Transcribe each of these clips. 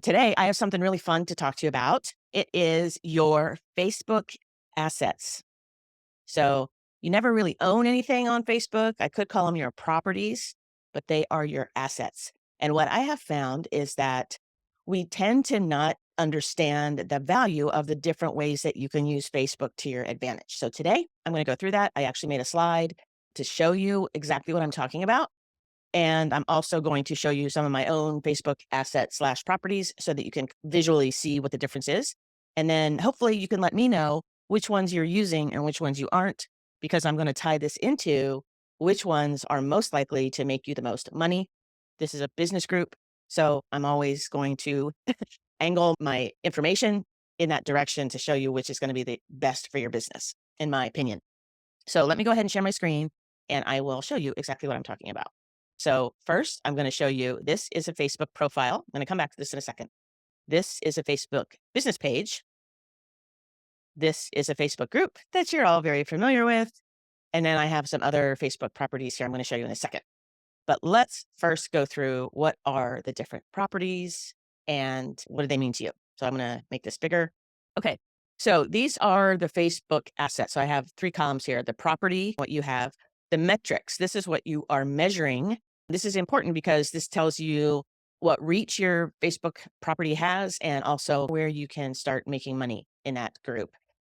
Today, I have something really fun to talk to you about. It is your Facebook assets. So you never really own anything on Facebook. I could call them your properties, but they are your assets. And what I have found is that we tend to not understand the value of the different ways that you can use Facebook to your advantage. So today, I'm going to go through that. I actually made a slide to show you exactly what I'm talking about. And I'm also going to show you some of my own Facebook assets slash properties so that you can visually see what the difference is. And then hopefully you can let me know which ones you're using and which ones you aren't, because I'm going to tie this into which ones are most likely to make you the most money. This is a business group. So I'm always going to angle my information in that direction to show you which is going to be the best for your business, in my opinion. So let me go ahead and share my screen and I will show you exactly what I'm talking about. So first, I'm going to show you, this is a Facebook profile. I'm going to come back to this in a second. This is a Facebook business page. This is a Facebook group that you're all very familiar with. And then I have some other Facebook properties here I'm going to show you in a second. But let's first go through what are the different properties and what do they mean to you. So I'm going to make this bigger. Okay. So these are the Facebook assets. So I have three columns here: the property, what you have; the metrics. This is what you are measuring. This is important because this tells you what reach your Facebook property has and also where you can start making money in that group.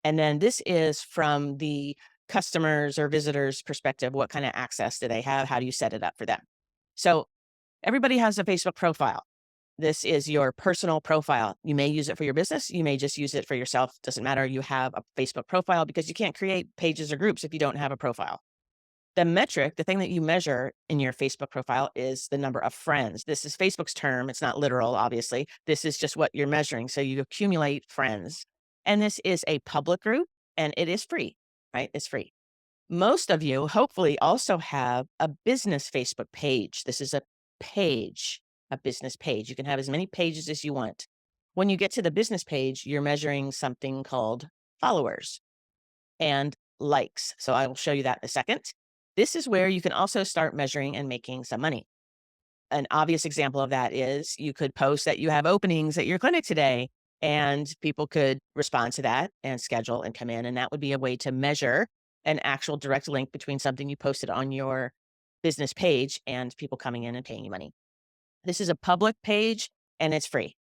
And then this is from the customers or visitors perspective. What kind of access do they have? How do you set it up for them? So everybody has a Facebook profile. This is your personal profile. You may use it for your business. You may just use it for yourself. Doesn't matter. You have a Facebook profile because you can't create pages or groups if you don't have a profile. The metric, the thing that you measure in your Facebook profile, is the number of friends. This is Facebook's term. It's not literal, obviously. This is just what you're measuring. So you accumulate friends. And this is a public group and it is free, right? It's free. Most of you hopefully also have a business Facebook page. This is a page, a business page. You can have as many pages as you want. When you get to the business page, you're measuring something called followers and likes. So I will show you that in a second. This is where you can also start measuring and making some money. An obvious example of that is you could post that you have openings at your clinic today, and people could respond to that and schedule and come in. And that would be a way to measure an actual direct link between something you posted on your business page and people coming in and paying you money. This is a public page and it's free.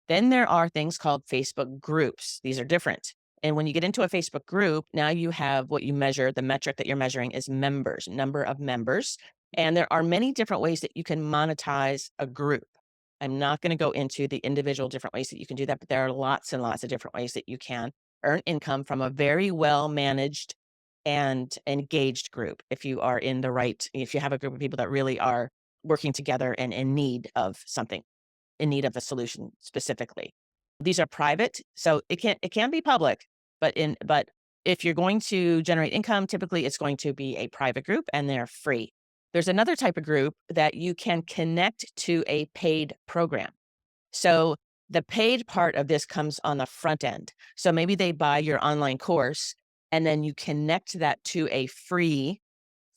Then there are things called Facebook groups. These are different. And when you get into a Facebook group, now you have what you measure. The metric that you're measuring is members, number of members. And there are many different ways that you can monetize a group. I'm not going to go into the individual different ways that you can do that, but there are lots and lots of different ways that you can earn income from a very well managed and engaged group. If you are in the right, if you have a group of people that really are working together and in need of something, in need of a solution specifically. These are private, so it can be public, but if you're going to generate income, typically it's going to be a private group and they're free. There's another type of group that you can connect to a paid program. So the paid part of this comes on the front end. So maybe they buy your online course and then you connect that to a free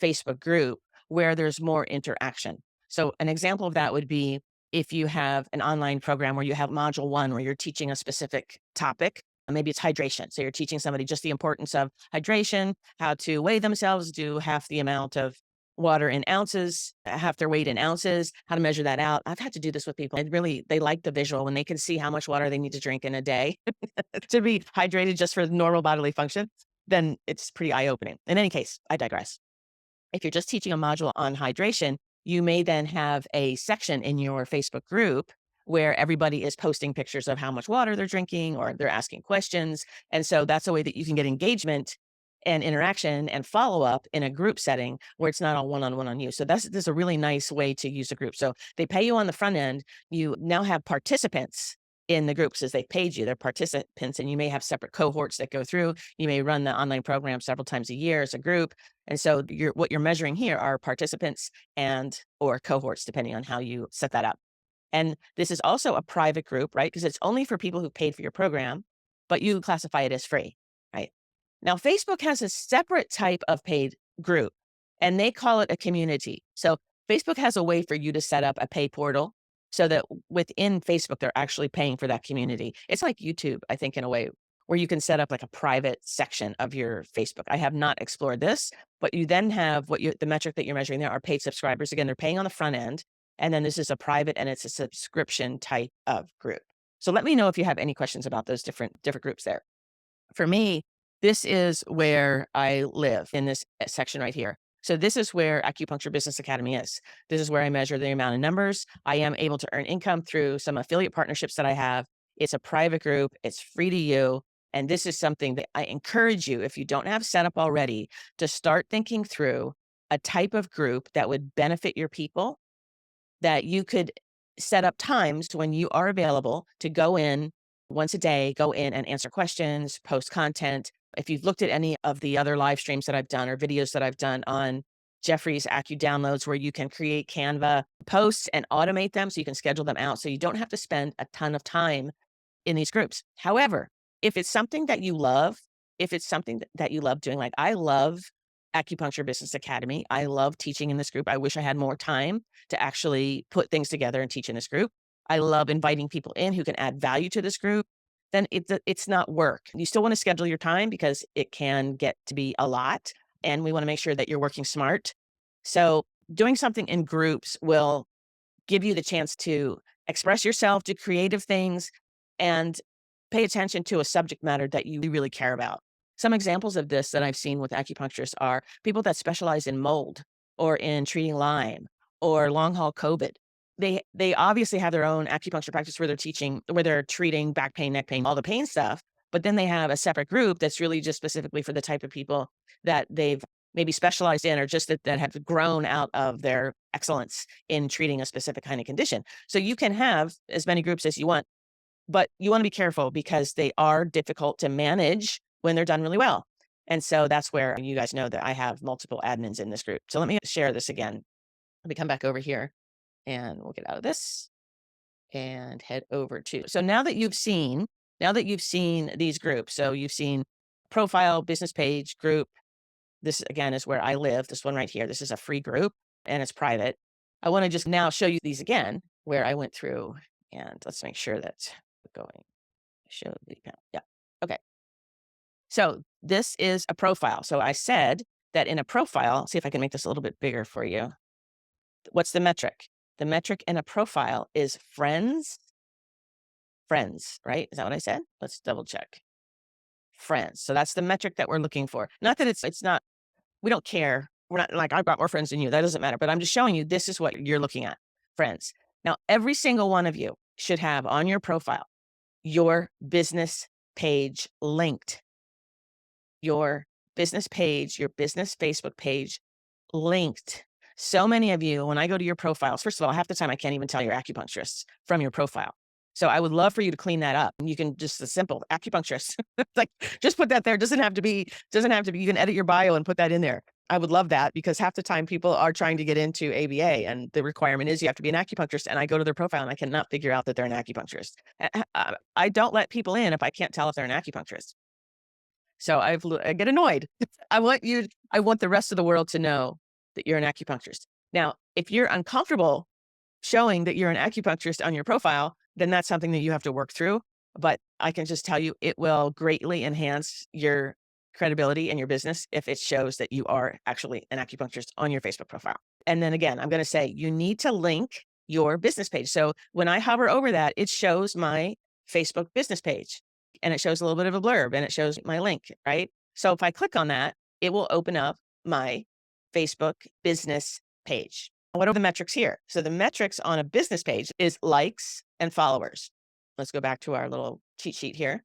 Facebook group where there's more interaction. So an example of that would be if you have an online program where you have module 1 where you're teaching a specific topic. Maybe it's hydration. So you're teaching somebody just the importance of hydration, how to weigh themselves, do half the amount of water in ounces, half their weight in ounces, how to measure that out. I've had to do this with people. They like the visual when they can see how much water they need to drink in a day to be hydrated just for normal bodily function. Then it's pretty eye-opening. In any case, I digress. If you're just teaching a module on hydration, you may then have a section in your Facebook group where everybody is posting pictures of how much water they're drinking or they're asking questions. And so that's a way that you can get engagement and interaction and follow up in a group setting where it's not all one-on-one on you. So this is a really nice way to use a group. So they pay you on the front end. You now have participants in the groups as they paid you. They're participants, and you may have separate cohorts that go through. You may run the online program several times a year as a group. And so what you're measuring here are participants and or cohorts, depending on how you set that up. And this is also a private group, right? Because it's only for people who paid for your program, but you classify it as free, right? Now, Facebook has a separate type of paid group, and they call it a community. So Facebook has a way for you to set up a pay portal so that within Facebook, they're actually paying for that community. It's like YouTube, I think, in a way, where you can set up like a private section of your Facebook. I have not explored this, but you then have the metric that you're measuring there are paid subscribers. Again, they're paying on the front end. And then this is a private and it's a subscription type of group. So let me know if you have any questions about those different groups there. For me, this is where I live in this section right here. So this is where Acupuncture Business Academy is. This is where I measure the amount of numbers. I am able to earn income through some affiliate partnerships that I have. It's a private group. It's free to you. And this is something that I encourage you, if you don't have set up already, to start thinking through a type of group that would benefit your people, that you could set up times when you are available to go in once a day, go in and answer questions, post content. If you've looked at any of the other live streams that I've done or videos that I've done on Jeffrey's Acu Downloads, where you can create Canva posts and automate them so you can schedule them out so you don't have to spend a ton of time in these groups. However, if it's something that you love, if it's something that you love doing, like I love Acupuncture Business Academy. I love teaching in this group. I wish I had more time to actually put things together and teach in this group. I love inviting people in who can add value to this group. Then it's not work. You still want to schedule your time because it can get to be a lot, and we want to make sure that you're working smart. So doing something in groups will give you the chance to express yourself, do creative things, and pay attention to a subject matter that you really care about. Some examples of this that I've seen with acupuncturists are people that specialize in mold or in treating Lyme or long haul COVID. They obviously have their own acupuncture practice where they're treating back pain, neck pain, all the pain stuff. But then they have a separate group that's really just specifically for the type of people that they've maybe specialized in, or just that have grown out of their excellence in treating a specific kind of condition. So you can have as many groups as you want, but you want to be careful because they are difficult to manage when they're done really well. And so that's where you guys know that I have multiple admins in this group. So let me share this again. Let me come back over here and we'll get out of this and head over to. So now that you've seen these groups, so you've seen profile, business page, group. This again is where I live. This one right here. This is a free group and it's private. I want to just now show you these again where I went through, and let's make sure that we're going. Show the panel. Yeah. Okay. So this is a profile. So I said that in a profile, see if I can make this a little bit bigger for you. What's the metric? The metric in a profile is friends, right? Is that what I said? Let's double check. Friends. So that's the metric that we're looking for. Not that it's not, we don't care. We're not like, I've got more friends than you. That doesn't matter. But I'm just showing you this is what you're looking at, friends. Now, every single one of you should have on your profile your business page linked. Your business page, your business Facebook page linked. So many of you, when I go to your profiles, first of all, half the time I can't even tell you're acupuncturists from your profile. So I would love for you to clean that up. You can just a simple acupuncturist, like just put that there. Doesn't have to be, you can edit your bio and put that in there. I would love that because half the time people are trying to get into ABA and the requirement is you have to be an acupuncturist. And I go to their profile and I cannot figure out that they're an acupuncturist. I don't let people in if I can't tell if they're an acupuncturist. So I get annoyed. I want the rest of the world to know that you're an acupuncturist. Now, if you're uncomfortable showing that you're an acupuncturist on your profile, then that's something that you have to work through. But I can just tell you, it will greatly enhance your credibility in your business if it shows that you are actually an acupuncturist on your Facebook profile. And then again, I'm going to say you need to link your business page. So when I hover over that, it shows my Facebook business page and it shows a little bit of a blurb and it shows my link, right? So if I click on that, it will open up my Facebook business page. What are the metrics here? So the metrics on a business page is likes and followers. Let's go back to our little cheat sheet here,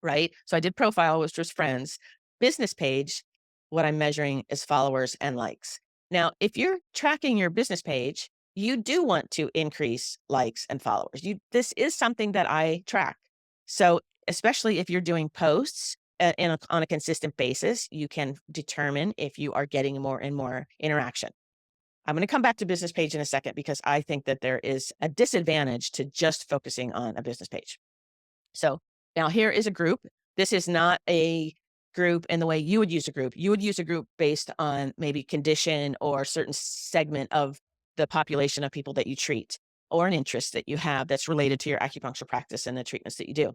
right? So I did profile, which was friends. Business page, what I'm measuring is followers and likes. Now, if you're tracking your business page, you do want to increase likes and followers. This is something that I track. So especially if you're doing posts on a consistent basis, you can determine if you are getting more and more interaction. I'm going to come back to business page in a second because I think that there is a disadvantage to just focusing on a business page. So now here is a group. This is not a group in the way you would use a group. You would use a group based on maybe condition or certain segment of the population of people that you treat. or an interest that you have that's related to your acupuncture practice and the treatments that you do.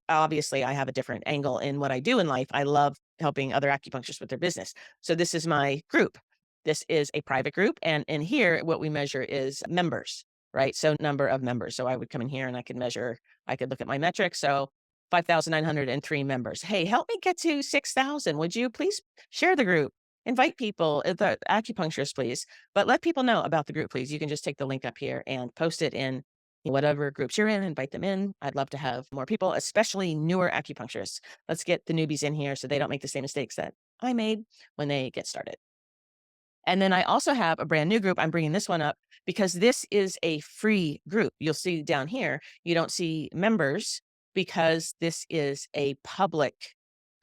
Obviously I have a different angle in what I do in life. I love helping other acupuncturists with their business. So this is my group. This is a private group. And in here, what we measure is members, right? So number of members. So I would come in here and I could look at my metrics. So 5,903 members. Hey, help me get to 6,000. Would you please share the group? Invite people, the acupuncturists, please, but let people know about the group, please. You can just take the link up here and post it in whatever groups you're in, invite them in. I'd love to have more people, especially newer acupuncturists. Let's get the newbies in here so they don't make the same mistakes that I made when they get started. And then I also have a brand new group. I'm bringing this one up because this is a free group. You'll see down here, you don't see members because this is a public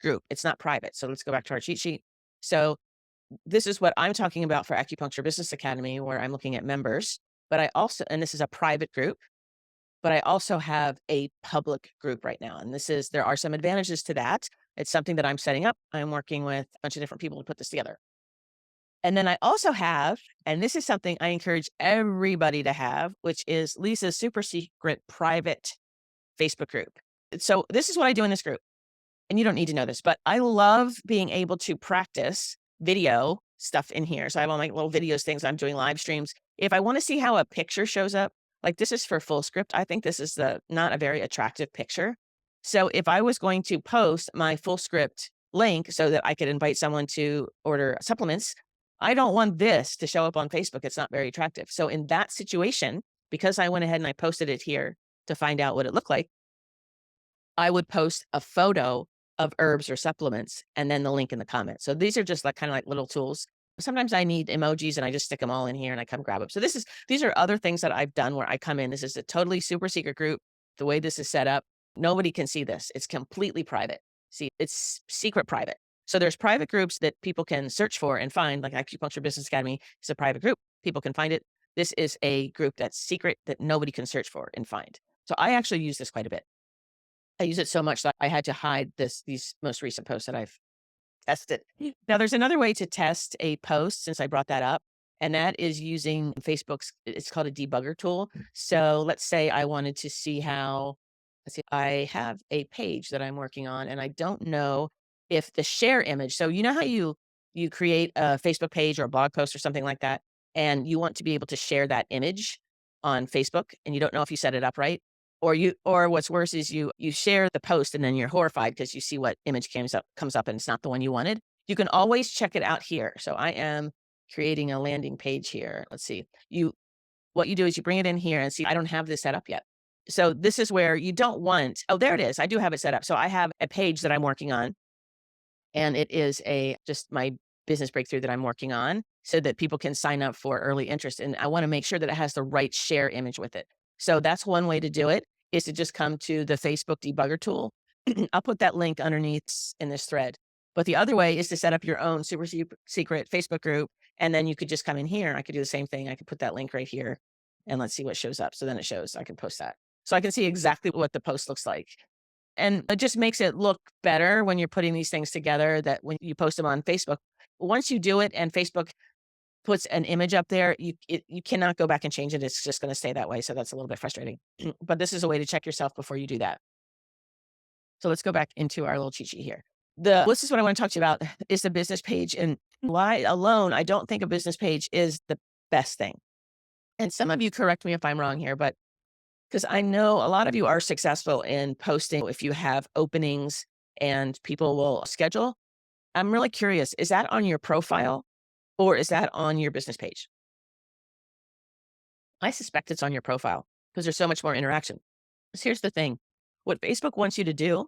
group. It's not private. So let's go back to our cheat sheet. So this is what I'm talking about for Acupuncture Business Academy, where I'm looking at members, but I also, and this is a private group, but I also have a public group right now. And there are some advantages to that. It's something that I'm setting up. I'm working with a bunch of different people to put this together. And then I also have, and this is something I encourage everybody to have, which is Lisa's super secret private Facebook group. So this is what I do in this group. And you don't need to know this, but I love being able to practice video stuff in here. So I have all my little videos, things I'm doing live streams. If I want to see how a picture shows up, like this is for full script. I think this is not a very attractive picture. So if I was going to post my full script link so that I could invite someone to order supplements, I don't want this to show up on Facebook. It's not very attractive. So in that situation, because I went ahead and I posted it here to find out what it looked like, I would post a photo of herbs or supplements and then the link in the comments. So these are just kind of like little tools. Sometimes I need emojis and I just stick them all in here and I come grab them. So these are other things that I've done where I come in. This is a totally super secret group. The way this is set up, nobody can see this. It's completely private. See, it's secret private. So there's private groups that people can search for and find, like Acupuncture Business Academy is a private group. People can find it. This is a group that's secret that nobody can search for and find. So I actually use this quite a bit. I use it so much that I had to hide these most recent posts that I've tested. Now, there's another way to test a post since I brought that up, and that is using Facebook's, it's called a debugger tool. So let's say I wanted to see let's see, I have a page that I'm working on, and I don't know if the share image, so you know how you create a Facebook page or a blog post or something like that, and you want to be able to share that image on Facebook, and you don't know if you set it up right? Or what's worse is you share the post and then you're horrified because you see what image comes up and it's not the one you wanted. You can always check it out here. So I am creating a landing page here. Let's see. What you do is you bring it in here and see, I don't have this set up yet. So this is where you don't want, oh, there it is. I do have it set up. So I have a page that I'm working on, and it is just my business breakthrough that I'm working on so that people can sign up for early interest. And I want to make sure that it has the right share image with it. So that's one way to do it, is to just come to the Facebook debugger tool. I'll put that link underneath in this thread. But the other way is to set up your own super secret Facebook group. And then you could just come in here. I could do the same thing. I could put that link right here and let's see what shows up. So then it shows, I can post that. So I can see exactly what the post looks like. And it just makes it look better when you're putting these things together, that when you post them on Facebook, once you do it and Facebook puts an image up there, you cannot go back and change it. It's just going to stay that way. So that's a little bit frustrating. But this is a way to check yourself before you do that. So let's go back into our little cheat sheet here. This is what I want to talk to you about, is the business page, and why alone I don't think a business page is the best thing. And some of you correct me if I'm wrong here, but because I know a lot of you are successful in posting if you have openings and people will schedule. I'm really curious, is that on your profile or is that on your business page? I suspect it's on your profile because there's so much more interaction. So here's the thing. What Facebook wants you to do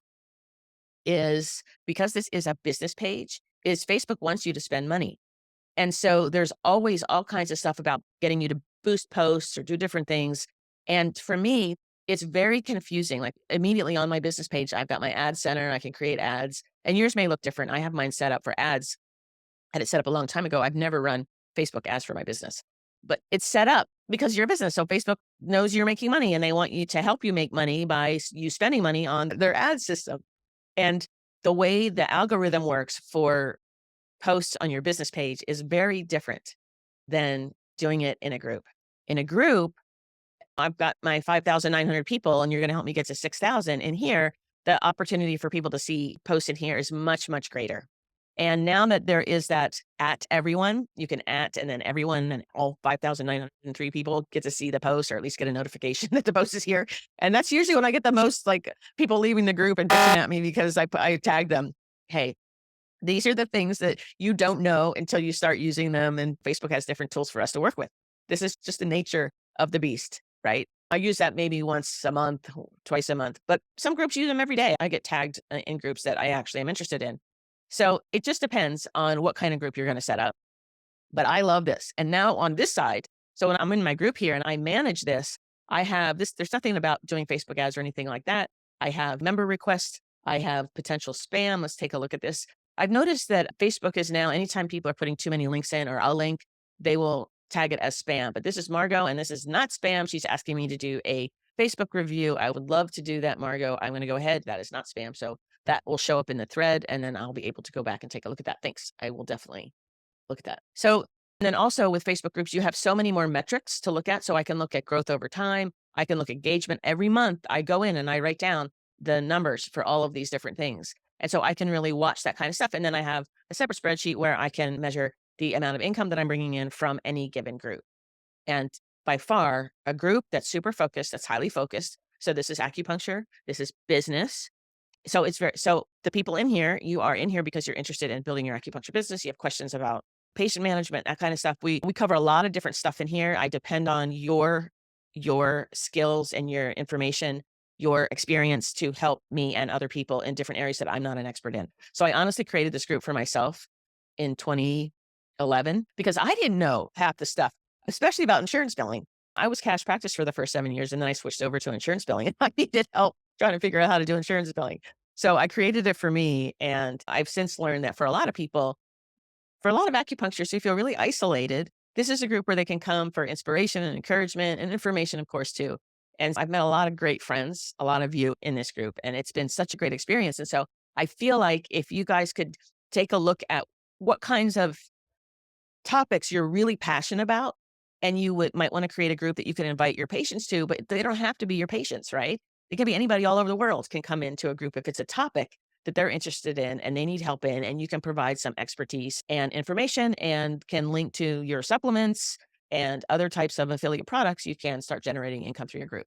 is, because this is a business page, is Facebook wants you to spend money. And so there's always all kinds of stuff about getting you to boost posts or do different things. And for me, it's very confusing. Like immediately on my business page, I've got my ad center. I can create ads, and yours may look different. I have mine set up for ads. I had it set up a long time ago. I've never run Facebook ads for my business, but it's set up because you're a business. So Facebook knows you're making money and they want you to help you make money by you spending money on their ad system. And the way the algorithm works for posts on your business page is very different than doing it in a group. In a group, I've got my 5,900 people and you're going to help me get to 6,000. And here, the opportunity for people to see posts in here is much, much greater. And now that there is that at everyone, you can at, and then everyone and all 5,903 people get to see the post or at least get a notification that the post is here. And that's usually when I get the most like people leaving the group and bitching at me because I tag them. Hey, these are the things that you don't know until you start using them. And Facebook has different tools for us to work with. This is just the nature of the beast, right? I use that maybe once a month, twice a month, but some groups use them every day. I get tagged in groups that I actually am interested in. So it just depends on what kind of group you're going to set up. But I love this. And now on this side, so when I'm in my group here and I manage this, I have this, there's nothing about doing Facebook ads or anything like that. I have member requests. I have potential spam. Let's take a look at this. I've noticed that Facebook is now, anytime people are putting too many links in or a link, they will tag it as spam. But this is Margot, and this is not spam. She's asking me to do a Facebook review. I would love to do that, Margot. I'm going to go ahead. That is not spam. So that will show up in the thread, and then I'll be able to go back and take a look at that. Thanks. I will definitely look at that. So, and then also with Facebook groups, you have so many more metrics to look at. So I can look at growth over time. I can look at engagement every month. I go in and I write down the numbers for all of these different things. And so I can really watch that kind of stuff. And then I have a separate spreadsheet where I can measure the amount of income that I'm bringing in from any given group. And by far, a group that's super focused, that's highly focused. So this is acupuncture, this is business. So it's so the people in here, you are in here because you're interested in building your acupuncture business. You have questions about patient management, that kind of stuff. We cover a lot of different stuff in here. I depend on your skills and your information, your experience to help me and other people in different areas that I'm not an expert in. So I honestly created this group for myself in 2011 because I didn't know half the stuff, especially about insurance billing. I was cash practice for the first 7 years, and then I switched over to insurance billing, and I needed help trying to figure out how to do insurance billing. So I created it for me, and I've since learned that for a lot of people, for a lot of acupuncturists who feel really isolated, this is a group where they can come for inspiration and encouragement and information, of course, too. And I've met a lot of great friends, a lot of you in this group, and it's been such a great experience. And so I feel like if you guys could take a look at what kinds of topics you're really passionate about, and you might want to create a group that you can invite your patients to, but they don't have to be your patients, right? It can be anybody all over the world can come into a group if it's a topic that they're interested in and they need help in, and you can provide some expertise and information and can link to your supplements and other types of affiliate products. You can start generating income through your group.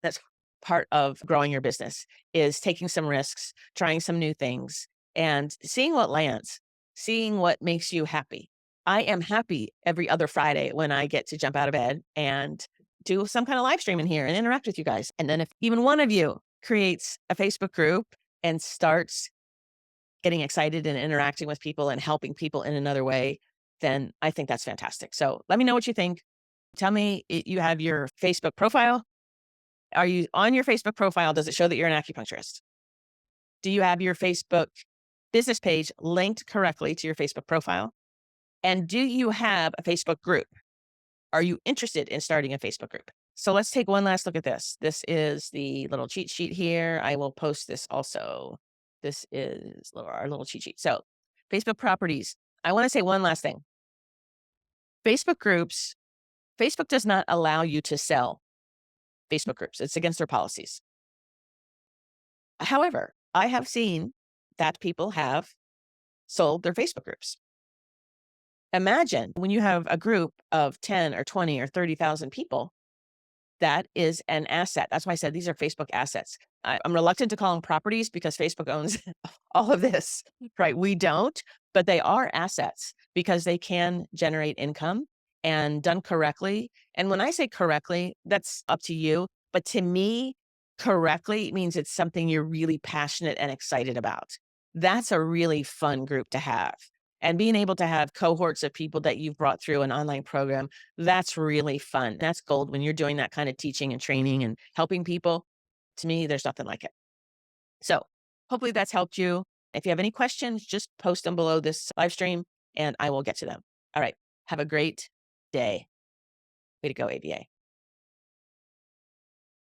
That's part of growing your business, is taking some risks, trying some new things, and seeing what lands, seeing what makes you happy. I am happy every other Friday when I get to jump out of bed and do some kind of live stream in here and interact with you guys. And then if even one of you creates a Facebook group and starts getting excited and interacting with people and helping people in another way, then I think that's fantastic. So let me know what you think. Tell me, you have your Facebook profile. Are you on your Facebook profile? Does it show that you're an acupuncturist? Do you have your Facebook business page linked correctly to your Facebook profile? And do you have a Facebook group? Are you interested in starting a Facebook group? So let's take one last look at this. This is the little cheat sheet here. I will post this also. This is our little cheat sheet. So Facebook properties. I want to say one last thing. Facebook groups, Facebook does not allow you to sell Facebook groups. It's against their policies. However, I have seen that people have sold their Facebook groups. Imagine when you have a group of 10 or 20 or 30,000 people, that is an asset. That's why I said these are Facebook assets. I'm reluctant to call them properties because Facebook owns all of this, right? We don't, but they are assets because they can generate income and done correctly. And when I say correctly, that's up to you. But to me, correctly means it's something you're really passionate and excited about. That's a really fun group to have. And being able to have cohorts of people that you've brought through an online program, that's really fun. That's gold when you're doing that kind of teaching and training and helping people. To me, there's nothing like it. So hopefully that's helped you. If you have any questions, just post them below this live stream and I will get to them. All right. Have a great day. Way to go, ABA.